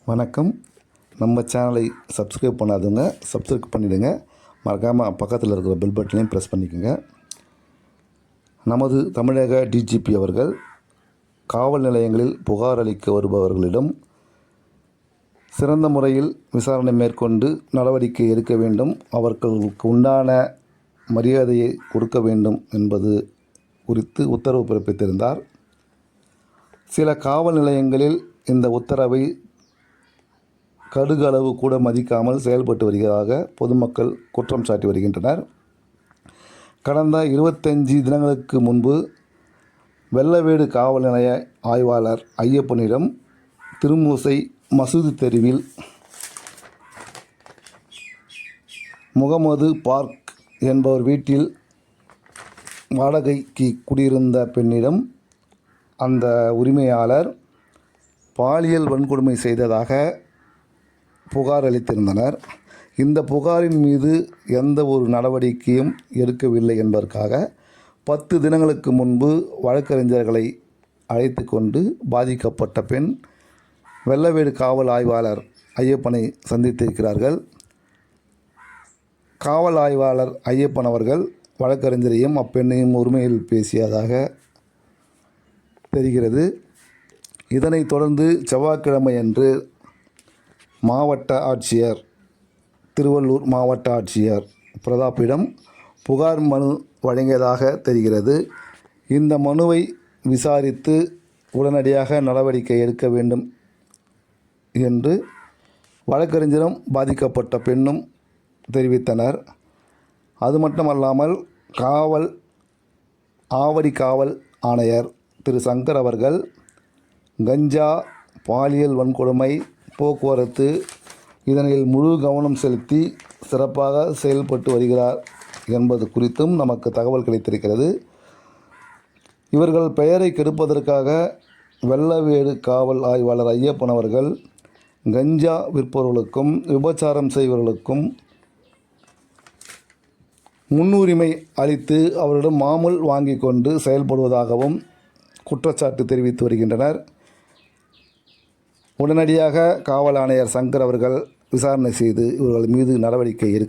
வணக்கம். நம்ம சேனலை சப்ஸ்கிரைப் பண்ணாதவங்க சப்ஸ்கிரைப் பண்ணிவிடுங்க. மறக்காமல் பக்கத்தில் இருக்கிற பெல் பட்டனையும் ப்ரெஸ் பண்ணிக்கோங்க. நமது தமிழக டிஜிபி அவர்கள் காவல் நிலையங்களில் புகார் அளிக்க வருபவர்களிடம் சிறந்த முறையில் விசாரணை மேற்கொண்டு நடவடிக்கை எடுக்க வேண்டும், அவர்களுக்கு உண்டான மரியாதையை கொடுக்க வேண்டும் என்பது குறித்து உத்தரவு பிறப்பித்திருந்தார். சில காவல் நிலையங்களில் இந்த உத்தரவை கடுகளவு கூட மதிக்காமல் செயல்பட்டு வருவதாக பொதுமக்கள் குற்றம் சாட்டி வருகின்றனர். கடந்த 25 தினங்களுக்கு முன்பு வெள்ளவேடு காவல் நிலைய ஆய்வாளர் ஐயப்பனிடம் திருமூசை மசூதி தெருவில் முகமது பார்க் என்பவர் வீட்டில் வாடகைக்கு குடியிருந்த பெண்ணிடம் அந்த உரிமையாளர் பாலியல் வன்கொடுமை செய்ததாக புகார் அளித்திருந்தனர். இந்த புகாரின் மீது எந்த ஒரு நடவடிக்கையும் எடுக்கவில்லை என்பதற்காக 10 தினங்களுக்கு முன்பு வழக்கறிஞர்களை அழைத்து கொண்டு பாதிக்கப்பட்ட பெண் வெள்ளவேடு காவல் ஆய்வாளர் ஐயப்பனை சந்தித்திருக்கிறார்கள். காவல் ஆய்வாளர் ஐயப்பன் அவர்கள் வழக்கறிஞரையும் அப்பெண்ணையும் உரிமையில் பேசியதாக தெரிகிறது. இதனைத் தொடர்ந்து செவ்வாய்க்கிழமை அன்று மாவட்ட ஆட்சியர், திருவள்ளூர் மாவட்ட ஆட்சியர் பிரதாப்பிடம் புகார் மனு வழங்கியதாக தெரிகிறது. இந்த மனுவை விசாரித்து உடனடியாக நடவடிக்கை எடுக்க வேண்டும் என்று வழக்கறிஞரும் பாதிக்கப்பட்ட பெண்ணும் தெரிவித்தனர். அது மட்டுமல்லாமல் ஆவடி காவல் ஆணையர் திரு சங்கர் அவர்கள் கஞ்சா, பாலியல் வன்கொடுமை, போக்குவரத்து இதனில் முழு கவனம் செலுத்தி சிறப்பாக செயல்பட்டு வருகிறார் என்பது குறித்தும் நமக்கு தகவல் கிடைத்திருக்கிறது. இவர்கள் பெயரை கெடுப்பதற்காக வெள்ளவேடு காவல் ஆய்வாளர் ஐயப்பன் அவர்கள் கஞ்சா விற்பவர்களுக்கும் விபச்சாரம் செய்வர்களுக்கும் முன்னுரிமை அளித்து அவரிடம் மாமூல் வாங்கி கொண்டு செயல்படுவதாகவும் குற்றச்சாட்டு தெரிவித்து வருகின்றனர். உடனடியாக காவல் ஆணையர் சங்கர் அவர்கள் விசாரணை செய்து இவர்கள் மீது நடவடிக்கை எடுக்க